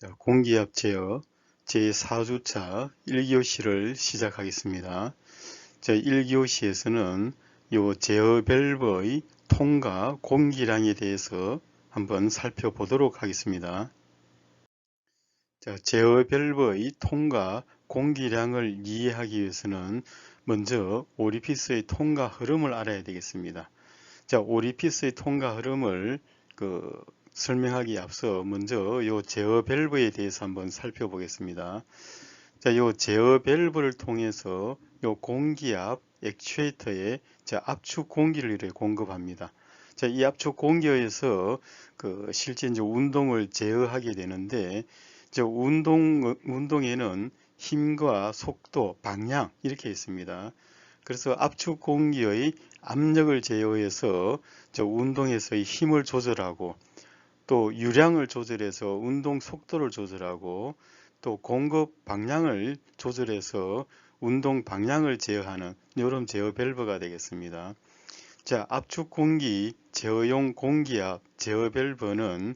자, 공기압 제어 제4주차 1교시를 시작하겠습니다. 자, 1교시에서는 요 제어 밸브의 통과 공기량에 대해서 한번 살펴보도록 하겠습니다. 자, 제어 밸브의 통과 공기량을 이해하기 위해서는 먼저 오리피스의 통과 흐름을 알아야 되겠습니다. 자, 오리피스의 통과 흐름을 설명하기에 앞서 먼저 요 제어 밸브에 대해서 한번 살펴보겠습니다. 자, 요 제어 밸브를 통해서 요 공기압 액추에이터에 압축 공기를 이렇게 공급합니다. 자, 이 압축 공기에서 실제 이제 운동을 제어하게 되는데, 운동에는 힘과 속도, 방향 이렇게 있습니다. 그래서 압축 공기의 압력을 제어해서 운동에서의 힘을 조절하고, 또 유량을 조절해서 운동 속도를 조절하고, 또 공급 방향을 조절해서 운동 방향을 제어하는 이런 제어 밸브가 되겠습니다. 자, 압축 공기 제어용 공기압 제어 밸브는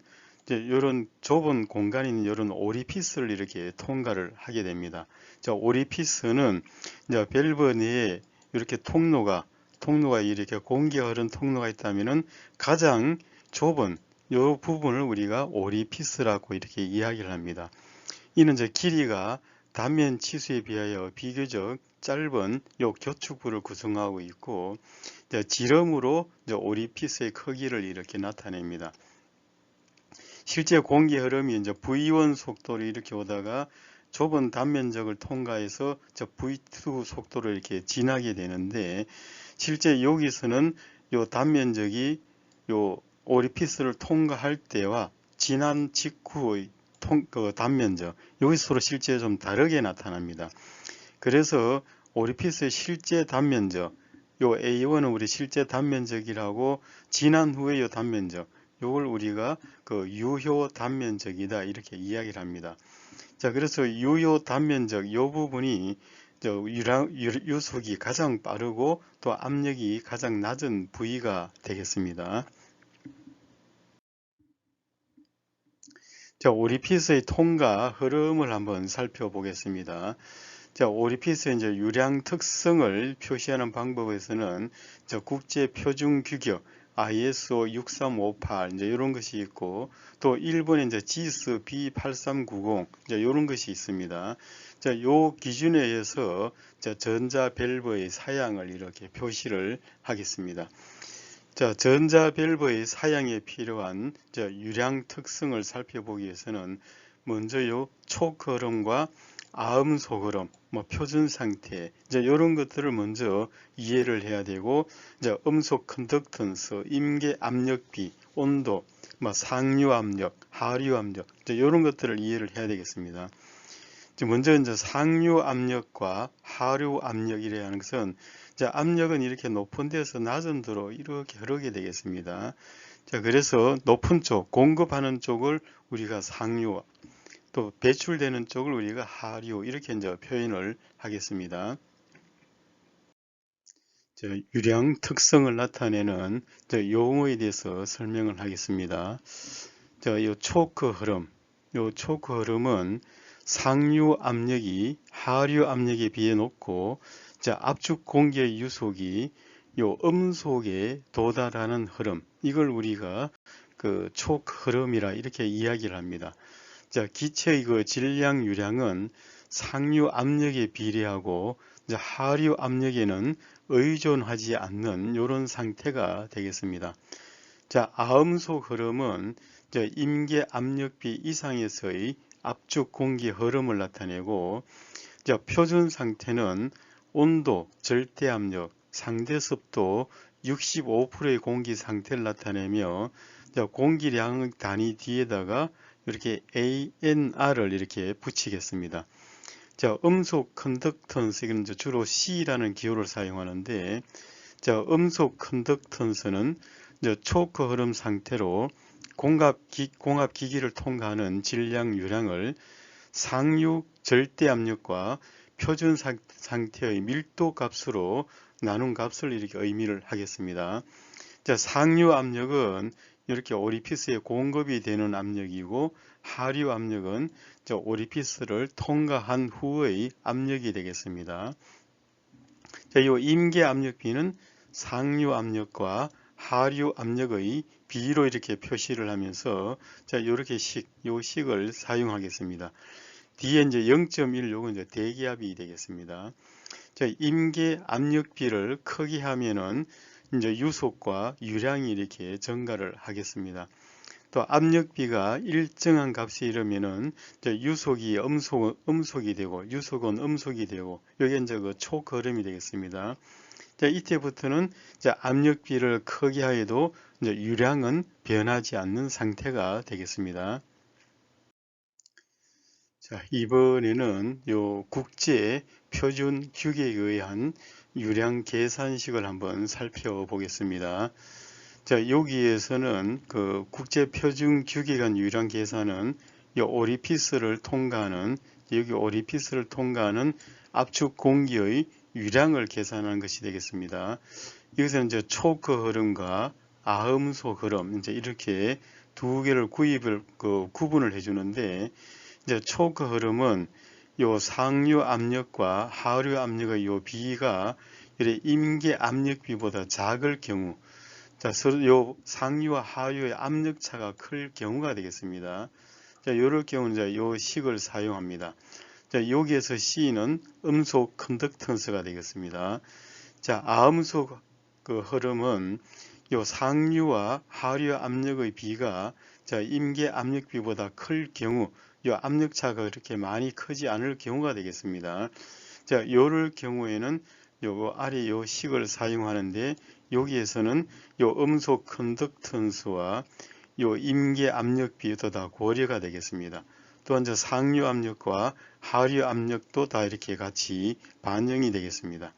이런 좁은 공간에 있는 이런 오리피스를 이렇게 통과를 하게 됩니다. 자, 오리피스는 이제 밸브 내에 이렇게 통로가 이렇게 공기가 흐르는 통로가 있다면은 가장 좁은 이 부분을 우리가 오리피스라고 이렇게 이야기를 합니다. 이는 이제 길이가 단면 치수에 비하여 비교적 짧은 요 교축부를 구성하고 있고, 지름으로 오리피스의 크기를 이렇게 나타냅니다. 실제 공기 흐름이 이제 V1 속도로 이렇게 오다가 좁은 단면적을 통과해서 V2 속도로 이렇게 지나게 되는데, 실제 여기서는 요 단면적이 요 오리피스를 통과할 때와 지난 직후의 단면적, 여기서 서로 실제 좀 다르게 나타납니다. 그래서 오리피스의 실제 단면적, 요 A1은 우리 실제 단면적이라고, 지난 후에 요 단면적, 요걸 우리가 유효 단면적이다 이렇게 이야기를 합니다. 자, 그래서 유효 단면적 요 부분이 유속이 가장 빠르고 또 압력이 가장 낮은 부위가 되겠습니다. 자, 오리피스의 통과 흐름을 한번 살펴보겠습니다. 자, 오리피스의 이제 유량 특성을 표시하는 방법에서는 국제 표준 규격 ISO 6358 이제 이런 것이 있고, 또 일본의 이제 GS B8390 이제 이런 것이 있습니다. 자, 요 기준에 의해서 전자 밸브의 사양을 이렇게 표시를 하겠습니다. 자, 전자 밸브의 사양에 필요한 유량 특성을 살펴보기 위해서는 먼저 요 초크 흐름과 아음속 흐름, 표준 상태, 이런 것들을 먼저 이해를 해야 되고, 음속 컨덕턴스, 임계 압력비, 온도, 상류 압력, 하류 압력, 이런 것들을 이해를 해야 되겠습니다. 먼저 이제 상류 압력과 하류 압력이라 하는 것은, 압력은 이렇게 높은 데서 낮은 데로 이렇게 흐르게 되겠습니다. 자, 그래서 높은 쪽, 공급하는 쪽을 우리가 상류, 또 배출되는 쪽을 우리가 하류 이렇게 이제 표현을 하겠습니다. 유량 특성을 나타내는 용어에 대해서 설명을 하겠습니다. 이 초크 흐름, 이 초크 흐름은 상류 압력이 하류 압력에 비해 높고, 압축 공기의 유속이 요 음속에 도달하는 흐름, 이걸 우리가 초크 흐름이라 이렇게 이야기를 합니다. 자, 기체의 질량 유량은 상류 압력에 비례하고 하류 압력에는 의존하지 않는 이런 상태가 되겠습니다. 자, 아음속 흐름은 임계 압력비 이상에서의 압축 공기 흐름을 나타내고, 표준 상태는 온도, 절대 압력, 상대 습도 65%의 공기 상태를 나타내며, 공기량 단위 뒤에다가 이렇게 ANR을 이렇게 붙이겠습니다. 자, 음속 컨덕턴스는 주로 C라는 기호를 사용하는데, 음속 컨덕턴스는 초크 흐름 상태로 공압기기를 통과하는 질량 유량을 상류 절대 압력과 표준 상태의 밀도 값으로 나눈 값을 이렇게 의미를 하겠습니다. 자, 상류 압력은 이렇게 오리피스에 공급이 되는 압력이고, 하류 압력은 오리피스를 통과한 후의 압력이 되겠습니다. 자, 이 임계 압력비는 상류 압력과 하류 압력의 비로 이렇게 표시를 하면서, 자, 이렇게 요 식을 사용하겠습니다. 뒤에 이제 0.1 요건 이제 대기압이 되겠습니다. 자, 임계 압력비를 크게 하면은 이제 유속과 유량이 이렇게 증가를 하겠습니다. 또 압력비가 일정한 값에 이르면은 유속이 음속이 되고, 유속은 음속이 되고, 여기 이제 그 초거름이 되겠습니다. 자, 이때부터는 압력비를 크게 하여도 이제 유량은 변하지 않는 상태가 되겠습니다. 자, 이번에는 요 국제 표준 규격에 의한 유량 계산식을 한번 살펴보겠습니다. 자, 여기에서는 그 국제 표준 규격한 유량 계산은 이 오리피스를 통과하는, 여기 오리피스를 통과하는 압축 공기의 유량을 계산하는 것이 되겠습니다. 여기서는 이제 초크 흐름과 아음소 흐름, 이제 이렇게 두 개를 구분을 해주는데, 이제 초크 흐름은 요 상류 압력과 하류 압력의 요 비가 임계 압력비보다 작을 경우, 자, 요 상류와 하류의 압력 차가 클 경우가 되겠습니다. 자, 이럴 경우는 이제 요 식을 사용합니다. 자, 여기에서 C는 음속 컨덕턴스가 되겠습니다. 자, 아음속 그 흐름은 요 상류와 하류 압력의 비가 임계 압력비보다 클 경우, 요 압력차가 그렇게 많이 크지 않을 경우가 되겠습니다. 자, 이럴 경우에는 요 아래 요 식을 사용하는데, 여기에서는 요 음속 컨덕턴스와 요 임계 압력비도 다 고려가 되겠습니다. 또한 상류 압력과 하류 압력도 다 이렇게 같이 반영이 되겠습니다.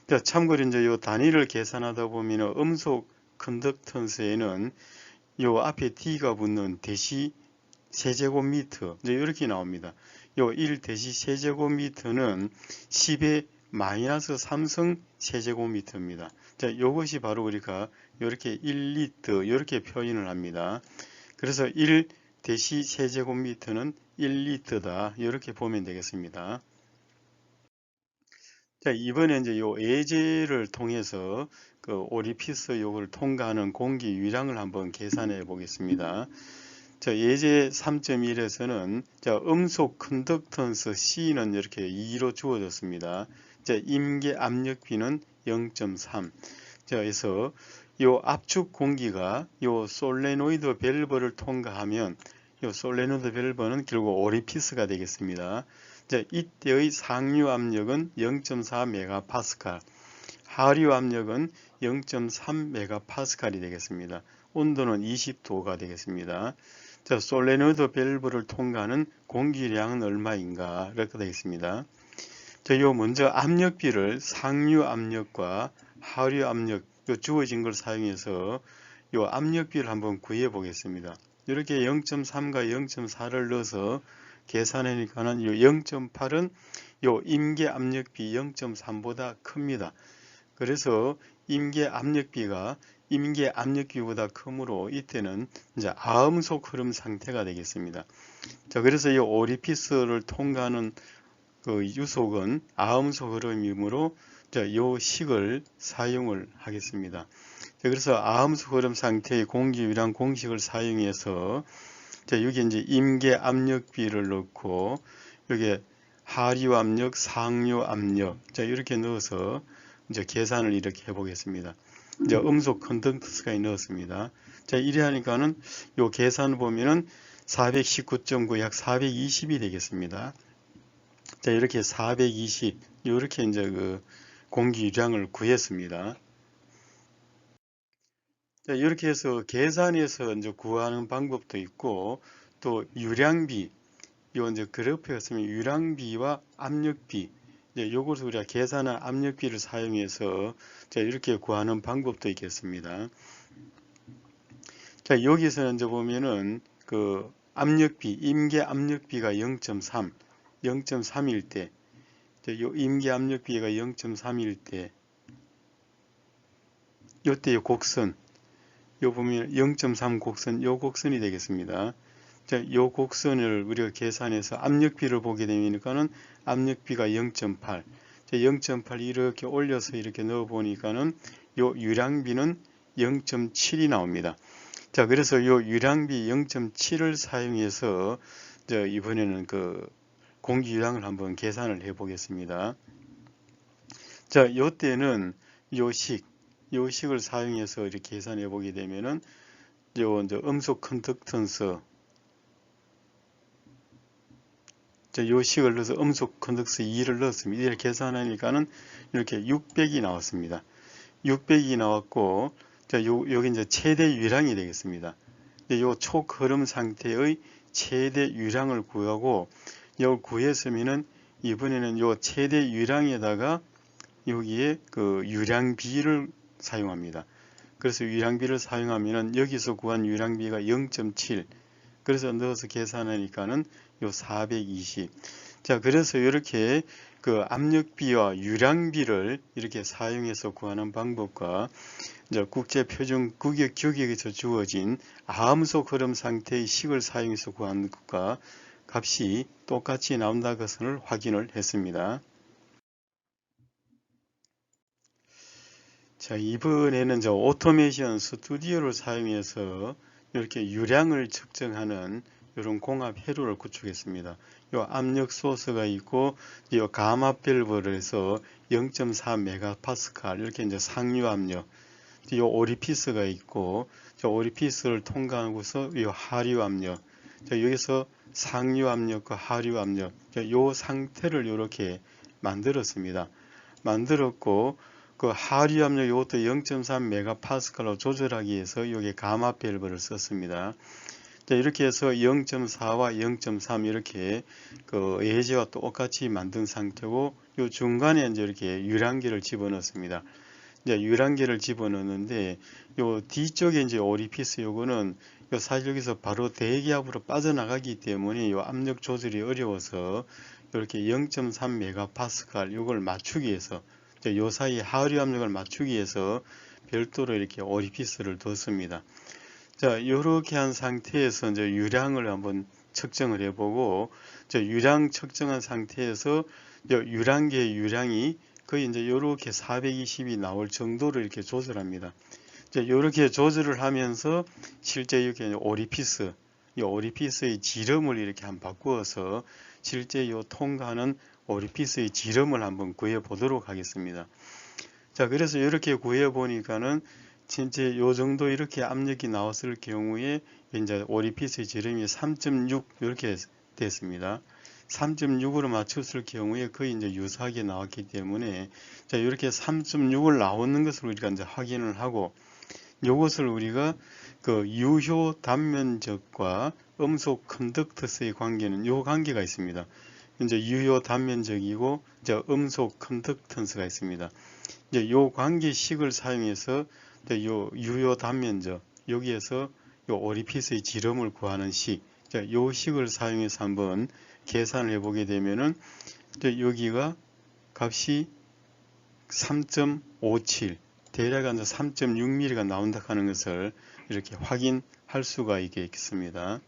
자, 참고로 이제 요 단위를 계산하다 보면 음속 컨덕턴스에는 요 앞에 D가 붙는 대시 세제곱미터, 이제 이렇게 나옵니다. 요 1대시 세제곱미터는 10의 마이너스 3승 세제곱미터입니다. 자, 요것이 바로 우리가 이렇게 1리터 이렇게 표현을 합니다. 그래서 1대시 세제곱미터는 1리터다 이렇게 보면 되겠습니다. 자, 이번에 이제 요 예제를 통해서 그 오리피스 요걸 통과하는 공기 유량을 한번 계산해 보겠습니다. 자, 예제 3.1에서는 음속 컨덕턴스 C는 이렇게 2로 주어졌습니다. 자, 임계 압력비는 0.3. 자, 그래서 요 압축 공기가 요 솔레노이드 밸브를 통과하면 요 솔레노이드 밸브는 결국 오리피스가 되겠습니다. 자, 이때의 상류 압력은 0.4 MPa, 하류 압력은 0.3 MPa이 되겠습니다. 온도는 20도가 되겠습니다. 자, 솔레노이드 밸브를 통과하는 공기량은 얼마인가 이렇게 되겠습니다. 자, 요 먼저 압력비를 상류 압력과 하류 압력 요 주어진 걸 사용해서 요 압력비를 한번 구해 보겠습니다. 이렇게 0.3과 0.4를 넣어서 계산하니까는 요 0.8은 요 임계 압력비 0.3보다 큽니다. 그래서 임계 압력비가 임계 압력비보다 크므로 이때는 이제 아음속 흐름 상태가 되겠습니다. 자, 그래서 이 오리피스를 통과하는 그 유속은 아음속 흐름이므로 이 식을 사용을 하겠습니다. 자, 그래서 아음속 흐름 상태의 공기 유량 공식을 사용해서 여기 이제 임계 압력비를 넣고 여기 하류 압력, 상류 압력, 자, 이렇게 넣어서 이제 계산을 이렇게 해보겠습니다. 이제 음속 컨덕턴스가 넣었습니다. 자, 이래 하니까는 요 계산을 보면은 419.9 약 420이 되겠습니다. 자, 이렇게 420 이렇게 이제 그 공기 유량을 구했습니다. 자, 이렇게 해서 계산해서 이제 구하는 방법도 있고, 또 유량비, 요 이제 그래프였으면 유량비와 압력비, 이제 요것을 우리가 계산한 압력비를 사용해서 자, 이렇게 구하는 방법도 있겠습니다. 자, 여기서는 이제 보면은 그 압력비, 임계 압력비가 0.3, 0.3일 때, 요 임계 압력비가 0.3일 때, 요때 요 곡선, 요 보면 0.3 곡선, 요 곡선이 되겠습니다. 자, 요 곡선을 우리가 계산해서 압력비를 보게 되니까는 압력비가 0.8. 자, 0.8 이렇게 올려서 이렇게 넣어 보니까는 요 유량비는 0.7이 나옵니다. 자, 그래서 요 유량비 0.7을 사용해서 이번에는 그 공기 유량을 한번 계산을 해 보겠습니다. 자, 요때는 요식을 사용해서 이렇게 계산해 보게 되면은 요 이제 음속 컨덕턴스, 요 식을 넣어서 음속 컨덕턴스 2를 넣었습니다. 이를 계산하니까는 이렇게 600이 나왔습니다. 600이 나왔고, 자, 여기 이제 최대 유량이 되겠습니다. 요 촉흐름 상태의 최대 유량을 구하고, 요 구했으면은 이번에는 요 최대 유량에다가 여기에 그 유량비를 사용합니다. 그래서 유량비를 사용하면은 여기서 구한 유량비가 0.7. 그래서 넣어서 계산하니까는 요 420. 자, 그래서 이렇게 그 압력비와 유량비를 이렇게 사용해서 구하는 방법과 이제 국제표준 규격에서 주어진 암속 흐름 상태의 식을 사용해서 구하는 것과 값이 똑같이 나온다는 것을 확인을 했습니다. 자, 이번에는 오토메이션 스튜디오를 사용해서 이렇게 유량을 측정하는 이런 공합 회로를 구축했습니다. 요 압력 소스가 있고, 요 가마 밸브를 해서 0.4 메가파스칼 이렇게 이제 상류 압력, 요 오리피스가 있고, 저 오리피스를 통과하고서 요 하류 압력, 여기서 상류 압력과 하류 압력, 요 상태를 이렇게 만들었습니다. 만들었고, 그 하류 압력 이것도 0.3 메가파스칼로 조절하기 위해서 여기 가마 밸브를 썼습니다. 자, 이렇게 해서 0.4와 0.3 이렇게 그 예제와 똑같이 만든 상태고, 요 중간에 이제 이렇게 유량계를 집어넣습니다. 이제 유량계를 집어넣는데, 요 뒤쪽에 이제 오리피스 요거는 사실 여기서 바로 대기압으로 빠져나가기 때문에 요 압력 조절이 어려워서 이렇게 0.3 메가파스칼 요걸 맞추기 위해서, 요 사이 하류 압력을 맞추기 위해서 별도로 이렇게 오리피스를 뒀습니다. 자, 이렇게 한 상태에서 이제 유량을 한번 측정을 해보고, 유량 측정한 상태에서 유량계의 유량이 거의 이제 이렇게 420이 나올 정도로 이렇게 조절합니다. 이렇게 조절을 하면서 실제 이렇게 오리피스, 이 오리피스의 지름을 이렇게 한번 바꾸어서 실제 이 통과하는 오리피스의 지름을 한번 구해 보도록 하겠습니다. 자, 그래서 이렇게 구해 보니까는 진짜 요 정도 이렇게 압력이 나왔을 경우에 이제 오리피스의 지름이 3.6 이렇게 됐습니다. 3.6으로 맞췄을 경우에 거의 이제 유사하게 나왔기 때문에, 자, 이렇게 3.6을 나오는 것을 우리가 이제 확인을 하고, 이것을 우리가 그 유효 단면적과 음속 컨덕터스의 관계는 요 관계가 있습니다. 이제 유효 단면적이고 이제 음속 컨덕턴스가 있습니다. 이제 요 관계식을 사용해서 요 유효 단면적 여기에서 요 오리피스의 지름을 구하는 식, 요 식을 사용해서 한번 계산을 해보게 되면은 여기가 값이 3.57 대략 3.6mm가 나온다 하는 것을 이렇게 확인할 수가 있겠습니다.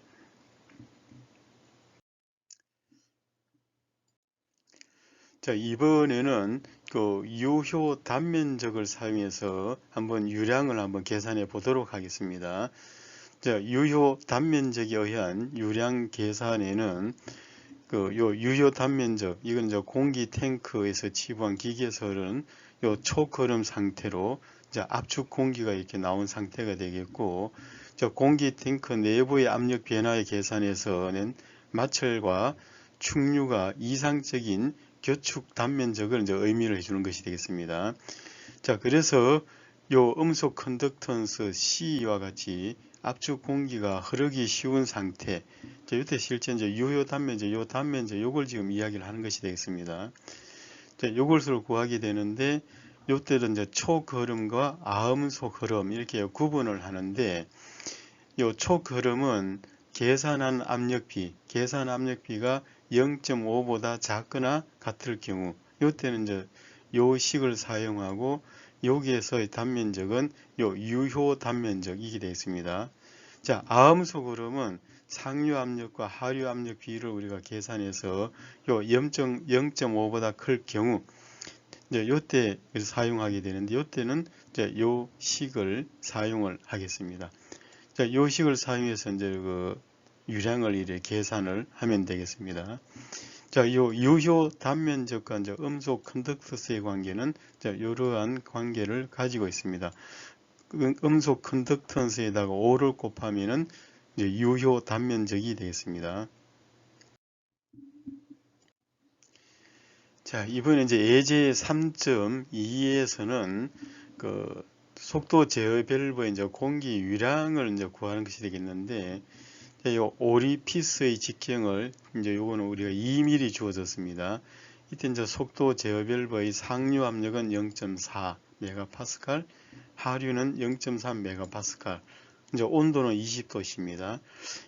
자, 이번에는 그 유효 단면적을 사용해서 한번 유량을 한번 계산해 보도록 하겠습니다. 자, 유효 단면적에 의한 유량 계산에는 요 유효 단면적, 이건 이제 공기 탱크에서 치부한 기계설은 요 초거름 상태로 이제 압축 공기가 이렇게 나온 상태가 되겠고, 저 공기 탱크 내부의 압력 변화의 계산에서는 마찰과 충류가 이상적인 교축 단면적을 이제 의미를 해주는 것이 되겠습니다. 자, 그래서 요 음속 컨덕턴스 C와 같이 압축 공기가 흐르기 쉬운 상태, 이때 실제 이제 유효 단면적, 요 단면적, 요걸 지금 이야기를 하는 것이 되겠습니다. 자, 요것을 구하게 되는데, 요때는 이제 촉흐름과 아음속 흐름 이렇게 구분을 하는데, 요 촉흐름은 계산 압력비가 0.5보다 작거나 같을 경우, 요때는 이제 요 식을 사용하고, 여기에서의 단면적은 요 유효 단면적이게 되어 있습니다. 자, 아음수 그러면 상류 압력과 하류 압력 비율을 우리가 계산해서 요 0.5보다 클 경우 이제 요때 사용하게 되는데 요때는 이제 요 식을 사용을 하겠습니다. 자, 요 식을 사용해서 이제 그 유량을 이렇게 계산을 하면 되겠습니다. 자, 요 유효 단면적과 이제 음속 컨덕터스의 관계는 이러한 관계를 가지고 있습니다. 음속 컨덕턴스에다가 5를 곱하면은 이제 유효 단면적이 되겠습니다. 자, 이번에 이제 예제 3.2에서는 그 속도 제어 밸브의 이제 공기 유량을 이제 구하는 것이 되겠는데, 이 오리피스의 직경을 이제 요거는 우리가 2mm 주어졌습니다. 이때 이제 속도 제어 밸브의 상류 압력은 0.4 메가파스칼, 하류는 0.3 메가파스칼, 이제 온도는 20도씨입니다.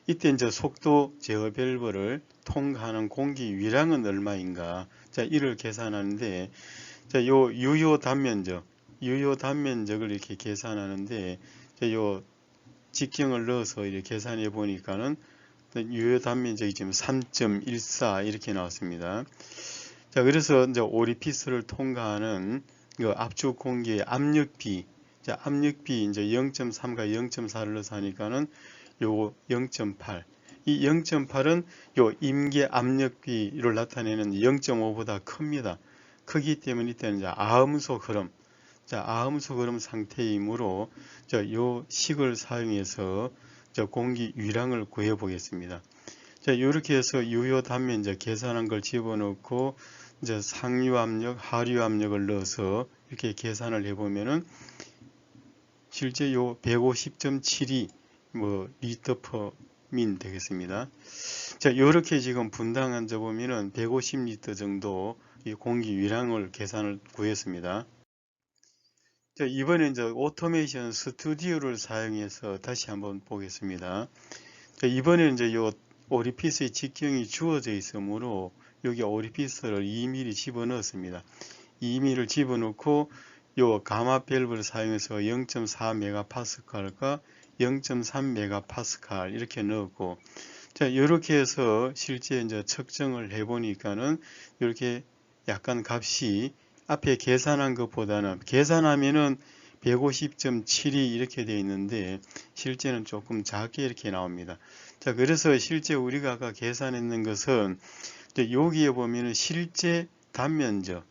이때 이제 속도 제어 밸브를 통과하는 공기 유량은 얼마인가? 자, 이를 계산하는데, 자, 요 유효 단면적을 이렇게 계산하는데, 자, 요 직경을 넣어서 이렇게 계산해 보니까는 유효 단면적이 지금 3.14 이렇게 나왔습니다. 자, 그래서 이제 오리피스를 통과하는 그 압축 공기의 압력비, 자, 압력비 이제 0.3과 0.4를 넣어서 하니까는 요거 0.8. 이 0.8은 요 임계 압력비를 나타내는 0.5보다 큽니다. 크기 때문에 이때는 이제 아음속 흐름, 자, 아음속 흐름 상태이므로 요 식을 사용해서 공기 유량을 구해 보겠습니다. 자, 이렇게 해서 유효 단면적 계산한 걸 집어넣고 이제 상류 압력, 하류 압력을 넣어서 이렇게 계산을 해보면은 실제 요 150.72 리터 퍼 민 되겠습니다. 자, 이렇게 지금 분당 앉아 보면은 150리터 정도 이 공기 유량을 계산을 구했습니다. 자, 이번에 이제 오토메이션 스튜디오를 사용해서 다시 한번 보겠습니다. 자, 이번에는 이제 요 오리피스의 직경이 주어져 있으므로 여기 오리피스를 2mm 집어넣었습니다. 2mm를 집어넣고 요 가마 밸브를 사용해서 0.4 메가파스칼과 0.3 메가파스칼 이렇게 넣었고, 자, 이렇게 해서 실제 이제 측정을 해 보니까는 이렇게 약간 값이 앞에 계산한 것보다는 계산하면은 150.72 이렇게 되어 있는데 실제는 조금 작게 이렇게 나옵니다. 자, 그래서 실제 우리가 아까 계산했는 것은 여기에 보면은 실제 단면적,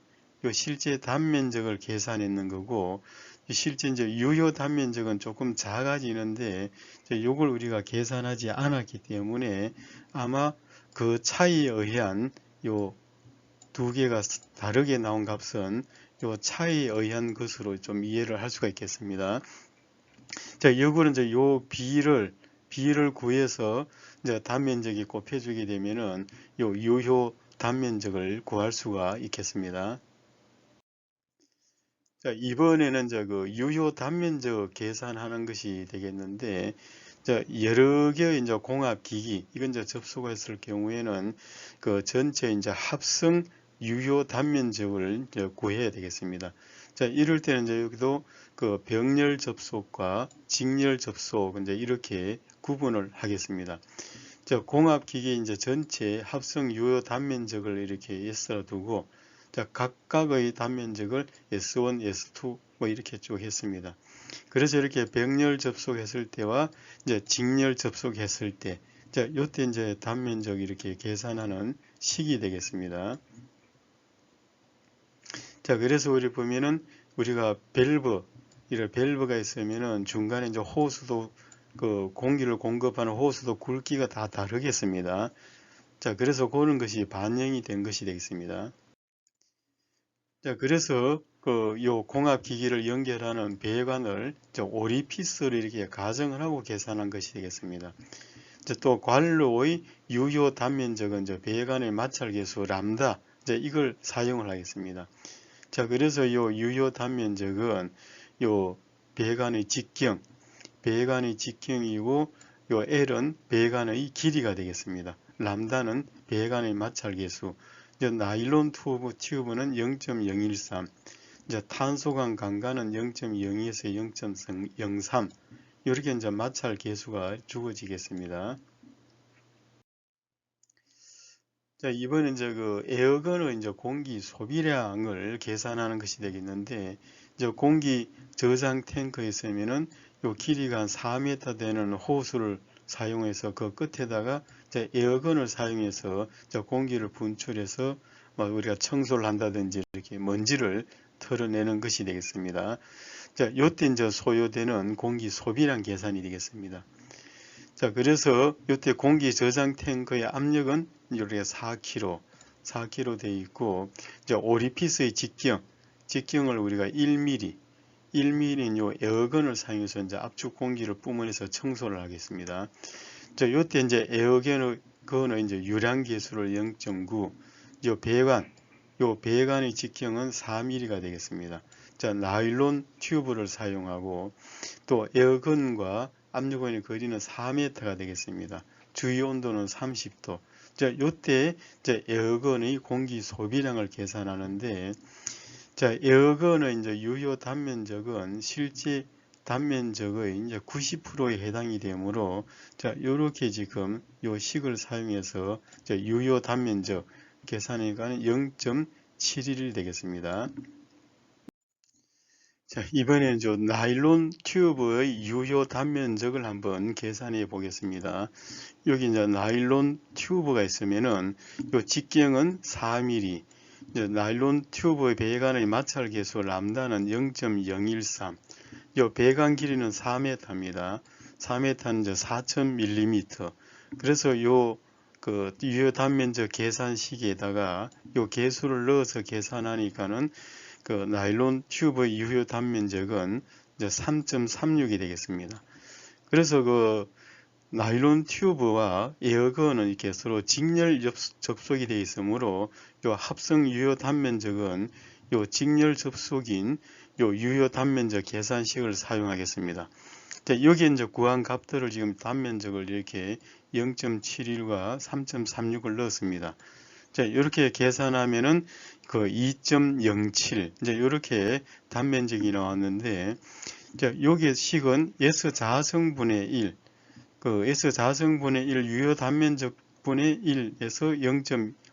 실제 단면적을 계산했는 거고, 실제 이제 유효 단면적은 조금 작아지는데 이걸 우리가 계산하지 않았기 때문에 아마 그 차이에 의한 요 두 개가 다르게 나온 값은 요 차이에 의한 것으로 좀 이해를 할 수가 있겠습니다. 자, 이거는 이제 요 비를 구해서 이제 단면적이 곱해주게 되면은 요 유효 단면적을 구할 수가 있겠습니다. 자, 이번에는 그 유효 단면적 계산하는 것이 되겠는데, 자, 여러 개의 이제 공합 기기, 이건 이제 접속했을 경우에는 그 전체 이제 합성 유효 단면적을 이제 구해야 되겠습니다. 자, 이럴 때는 이제 여기도 그 병렬 접속과 직렬 접속 이제 이렇게 구분을 하겠습니다. 자, 공합 기기 이제 전체 합성 유효 단면적을 이렇게 예서 두고, 자, 각각의 단면적을 S1, S2 이렇게 쭉 했습니다. 그래서 이렇게 병렬 접속했을 때와 이제 직렬 접속했을 때, 자, 요때 이제 단면적 이렇게 계산하는 식이 되겠습니다. 자, 그래서 우리 보면은 우리가 이런 밸브가 있으면은 중간에 이제 호수도 그 공기를 공급하는 호수도 굵기가 다 다르겠습니다. 자, 그래서 그런 것이 반영이 된 것이 되겠습니다. 자, 그래서 요 공합 기기를 연결하는 배관을 오리피스로 이렇게 가정을 하고 계산한 것이 되겠습니다. 또 관로의 유효 단면적은 배관의 마찰계수 람다 이걸 사용을 하겠습니다. 자, 그래서 요 유효 단면적은 요 배관의 직경이고 요 L은 배관의 길이가 되겠습니다. 람다는 배관의 마찰계수, 나일론 튜브는 0.013, 이제 탄소간 강간은 0.02에서 0.03 이렇게 이제 마찰 계수가 주어지겠습니다. 자, 이번에 이제 그 에어건의 이제 공기 소비량을 계산하는 것이 되겠는데, 이제 공기 저장 탱크에 있으면은 요 길이가 한 4m 되는 호수를 사용해서 그 끝에다가 이제 에어건을 사용해서 이제 공기를 분출해서 우리가 청소를 한다든지 이렇게 먼지를 털어내는 것이 되겠습니다. 자, 요때 이제 소요되는 공기 소비량 계산이 되겠습니다. 자, 그래서 이때 공기 저장 탱크의 압력은 이렇게 4kg 되어 있고, 이제 오리피스의 직경을 우리가 1mm인 요 에어건을 사용해서 이제 압축 공기를 뿜어내서 청소를 하겠습니다. 자, 요때 이제 에어건의 이제 유량 계수를 0.9, 요 배관의 직경은 4mm가 되겠습니다. 자, 나일론 튜브를 사용하고 또 에어건과 압력원의 거리는 4m가 되겠습니다. 주위 온도는 30도. 자, 요때 이제 에어건의 공기 소비량을 계산하는데, 자, 에어건의 이제 유효 단면적은 실제 단면적의 이제 90%에 해당이 되므로, 자, 요렇게 지금 요 식을 사용해서 유효 단면적 계산하니까 0.71 되겠습니다. 자, 이번엔 나일론 튜브의 유효 단면적을 한번 계산해 보겠습니다. 여기 이제 나일론 튜브가 있으면은 요 직경은 4mm, 이제 나일론 튜브의 배관의 마찰 계수 람다는 0.013, 요 배관 길이는 4m입니다. 4m는 이제 4000mm. 그래서 요 그 유효 단면적 계산식에다가 요 계수를 넣어서 계산하니까는 그 나일론 튜브의 유효 단면적은 이제 3.36이 되겠습니다. 그래서 그 나일론 튜브와 에어건은 이렇게 서로 직렬 접속이 되어 있으므로 요 합성 유효 단면적은 요 직렬 접속인 요 유효 단면적 계산식을 사용하겠습니다. 자, 여기에 이제 구한 값들을 지금 단면적을 이렇게 0.71과 3.36을 넣었습니다. 자, 이렇게 계산하면은 그 2.07, 이제 이렇게 단면적이 나왔는데, 자, 여기 식은 S 자성분의 1, 그 S 자성분의 1 유효 단면적 분의 1에서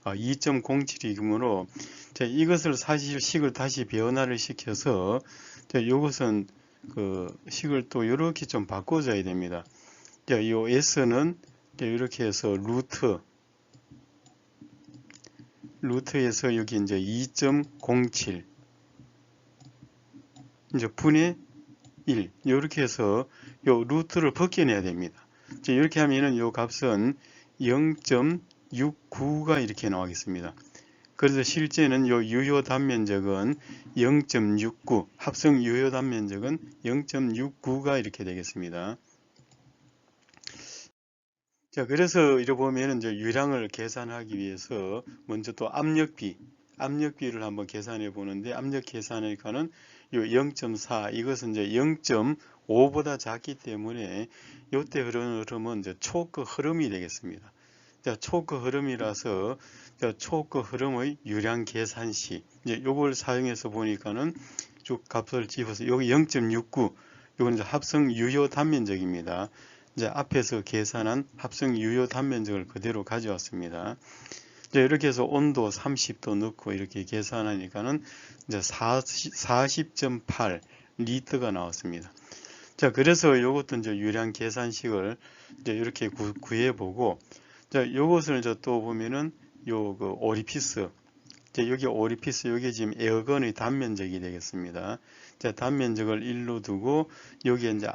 2.07이므로, 자, 이것을 사실 식을 다시 변화를 시켜서, 자, 이것은 그 식을 또 이렇게 좀 바꿔줘야 됩니다. 자, 이 S는 이렇게 해서 루트에서 여기 이제 2.07 이제 분의 1 이렇게 해서 요 루트를 벗겨내야 됩니다. 이렇게 하면은 요 값은 0.69가 이렇게 나오겠습니다. 그래서 실제는 요 유효 단면적은 0.69, 합성 유효 단면적은 0.69가 이렇게 되겠습니다. 자, 그래서 이렇게 보면 이제 유량을 계산하기 위해서 먼저 또 압력비를 한번 계산해 보는데, 압력 계산하니까는 요 0.4, 이것은 이제 0.5보다 작기 때문에 요때 흐르는 흐름은 이제 초크 흐름이 되겠습니다. 자, 초크 흐름이라서 초크 흐름의 유량 계산식, 이제 요걸 사용해서 보니까는 쭉 값을 집어서 여기 0.69, 요건 이제 합성 유효 단면적입니다. 이제 앞에서 계산한 합성 유효 단면적을 그대로 가져왔습니다. 이제 이렇게 해서 온도 30도 넣고 이렇게 계산하니까는 이제 40.8 리터가 나왔습니다. 자, 그래서 이것도 이제 유량 계산식을 이제 이렇게 구해보고, 자, 이것을 이제 또 보면은 요 그 오리피스, 여기 오리피스, 여기 지금 에어건의 단면적이 되겠습니다. 자, 단면적을 1로 두고 여기에 이제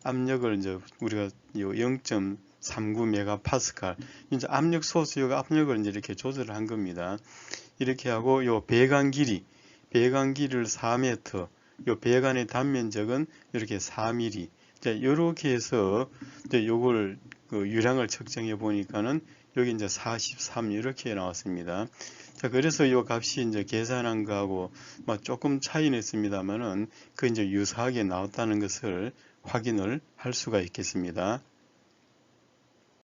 압력을 이제 우리가 요 0.39메가파스칼, 이제 압력 소수역 압력을 이제 이렇게 조절을 한 겁니다. 이렇게 하고 요 배관 길이를 4m, 요 배관의 단면적은 이렇게 4mm. 자, 이렇게 해서 이제 요걸 그 유량을 측정해 보니까는 여기 이제 43 이렇게 나왔습니다. 자, 그래서 이 값이 이제 계산한 거하고 조금 차이는 있습니다만은 그 이제 유사하게 나왔다는 것을 확인을 할 수가 있겠습니다.